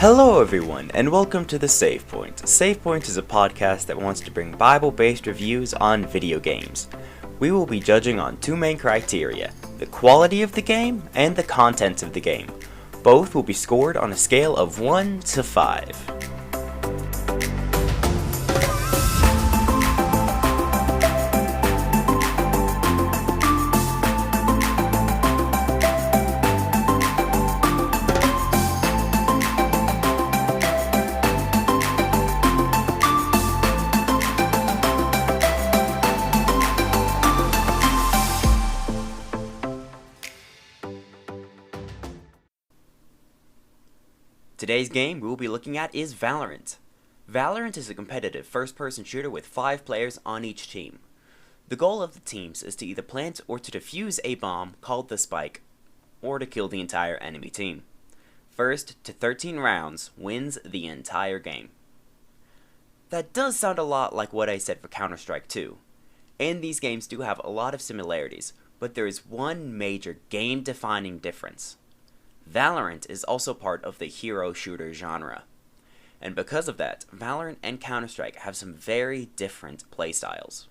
Hello everyone, and welcome to the Save Point. Save Point is a podcast that wants to bring Bible-based reviews on video games. We will be judging on two main criteria, the quality of the game and the content of the game. Both will be scored on a scale of 1 to 5. Today's game we will be looking at is Valorant. Valorant is a competitive first-person shooter with 5 players on each team. The goal of the teams is to either plant or to defuse a bomb called the Spike, or to kill the entire enemy team. First to 13 rounds wins the entire game. That does sound a lot like what I said for Counter-Strike 2, and these games do have a lot of similarities, but there is one major game-defining difference. Valorant is also part of the hero shooter genre, and because of that, Valorant and Counter-Strike have some very different playstyles.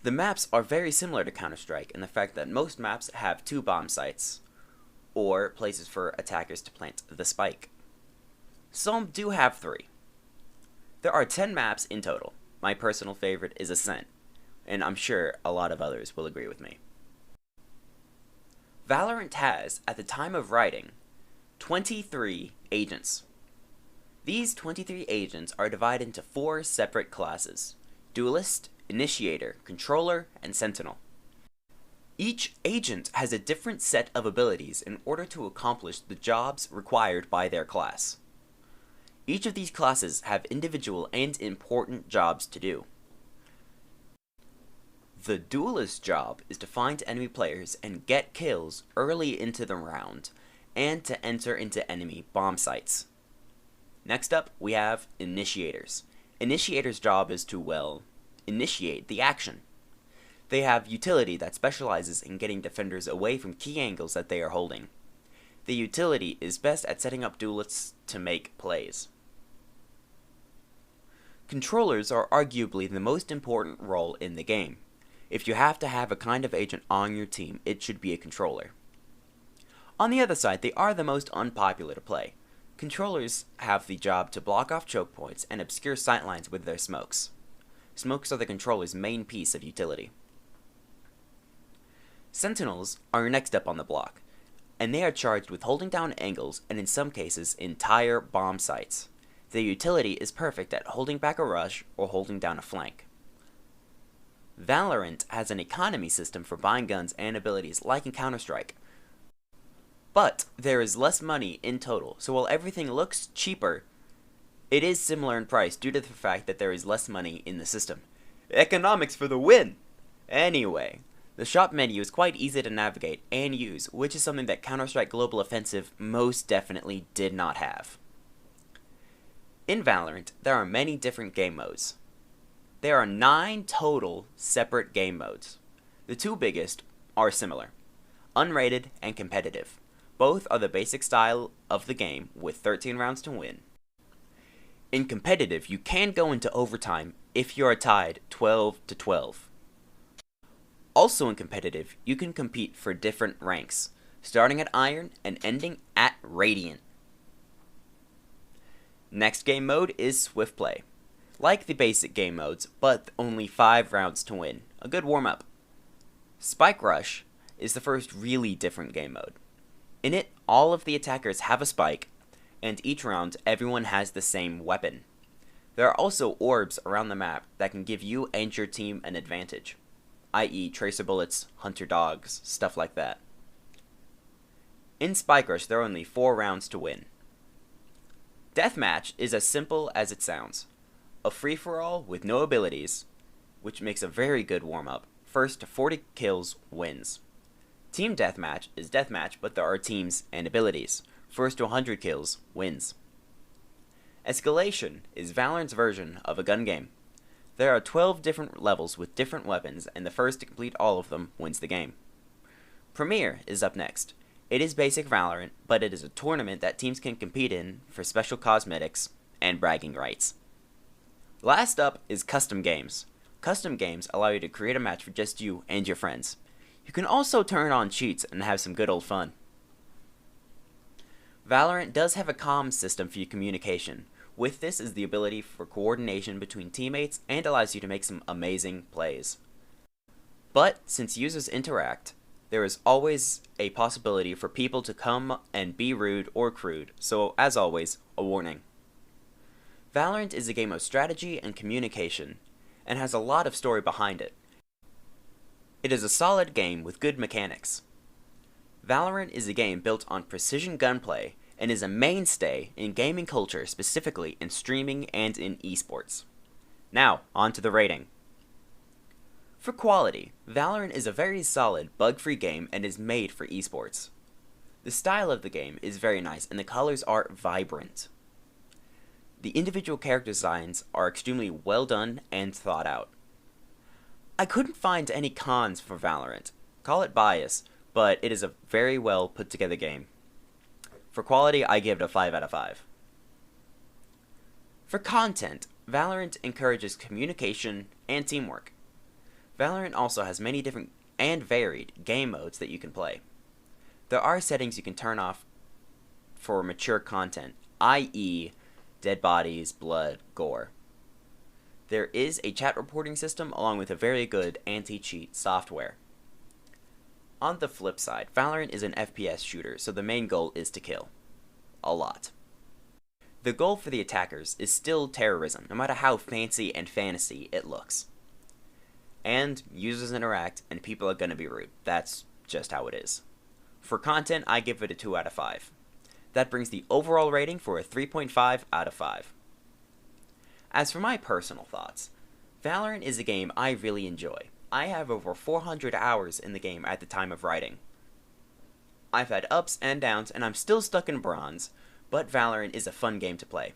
The maps are very similar to Counter-Strike in the fact that most maps have 2 bomb sites, or places for attackers to plant the spike. Some do have 3. There are 10 maps in total. My personal favorite is Ascent, and I'm sure a lot of others will agree with me. Valorant has, at the time of writing, 23 agents. These 23 agents are divided into 4 separate classes: Duelist, Initiator, Controller, and Sentinel. Each agent has a different set of abilities in order to accomplish the jobs required by their class. Each of these classes have individual and important jobs to do. The Duelist job is to find enemy players and get kills early into the round, and to enter into enemy bomb sites. Next up, we have Initiators. Initiators' job is to, well, initiate the action. They have utility that specializes in getting defenders away from key angles that they are holding. The utility is best at setting up duelists to make plays. Controllers are arguably the most important role in the game. If you have to have a kind of agent on your team, it should be a controller. On the other side, they are the most unpopular to play. Controllers have the job to block off choke points and obscure sightlines with their smokes. Smokes are the controller's main piece of utility. Sentinels are next up on the block, and they are charged with holding down angles and in some cases entire bomb sites. Their utility is perfect at holding back a rush or holding down a flank. Valorant has an economy system for buying guns and abilities like in Counter-Strike, but there is less money in total, so while everything looks cheaper, it is similar in price due to the fact that there is less money in the system. Economics for the win! Anyway, the shop menu is quite easy to navigate and use, which is something that Counter-Strike Global Offensive most definitely did not have. In Valorant, there are many different game modes. There are 9 total separate game modes. The 2 biggest are similar: unrated and competitive. Both are the basic style of the game with 13 rounds to win. In competitive, you can go into overtime if you are tied 12 to 12. Also in competitive, you can compete for different ranks, starting at Iron and ending at Radiant. Next game mode is Swift Play. Like the basic game modes, but only 5 rounds to win. A good warm-up. Spike Rush is the first really different game mode. In it, all of the attackers have a spike, and each round everyone has the same weapon. There are also orbs around the map that can give you and your team an advantage, i.e. tracer bullets, hunter dogs, stuff like that. In Spike Rush, there are only 4 rounds to win. Deathmatch is as simple as it sounds. A free-for-all with no abilities, which makes a very good warm-up. First to 40 kills wins. Team Deathmatch is deathmatch, but there are teams and abilities. First to 100 kills wins. Escalation is Valorant's version of a gun game. There are 12 different levels with different weapons, and the first to complete all of them wins the game. Premiere is up next. It is basic Valorant, but it is a tournament that teams can compete in for special cosmetics and bragging rights. Last up is custom games. Custom games allow you to create a match for just you and your friends. You can also turn on cheats and have some good old fun. Valorant does have a comms system for your communication. With this is the ability for coordination between teammates and allows you to make some amazing plays. But since users interact, there is always a possibility for people to come and be rude or crude, so as always, a warning. Valorant is a game of strategy and communication, and has a lot of story behind it. It is a solid game with good mechanics. Valorant is a game built on precision gunplay and is a mainstay in gaming culture, specifically in streaming and in esports. Now, on to the rating. For quality, Valorant is a very solid, bug-free game and is made for esports. The style of the game is very nice and the colors are vibrant. The individual character designs are extremely well done and thought out. I couldn't find any cons for Valorant. Call it bias, but it is a very well put together game. For quality, I give it a 5 out of 5. For content, Valorant encourages communication and teamwork. Valorant also has many different and varied game modes that you can play. There are settings you can turn off for mature content, i.e., dead bodies, blood, gore. There is a chat reporting system along with a very good anti-cheat software. On the flip side, Valorant is an FPS shooter, so the main goal is to kill. A lot. The goal for the attackers is still terrorism, no matter how fancy and fantasy it looks. And users interact, and people are gonna be rude. That's just how it is. For content, I give it a 2 out of 5. That brings the overall rating for a 3.5 out of 5. As for my personal thoughts, Valorant is a game I really enjoy. I have over 400 hours in the game at the time of writing. I've had ups and downs, and I'm still stuck in bronze, but Valorant is a fun game to play.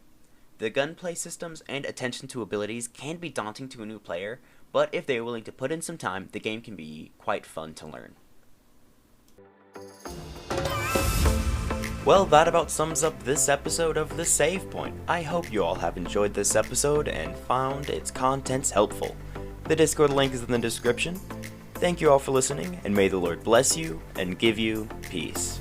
The gunplay systems and attention to abilities can be daunting to a new player, but if they are willing to put in some time, the game can be quite fun to learn. Well, that about sums up this episode of The Save Point. I hope you all have enjoyed this episode and found its contents helpful. The Discord link is in the description. Thank you all for listening, and may the Lord bless you and give you peace.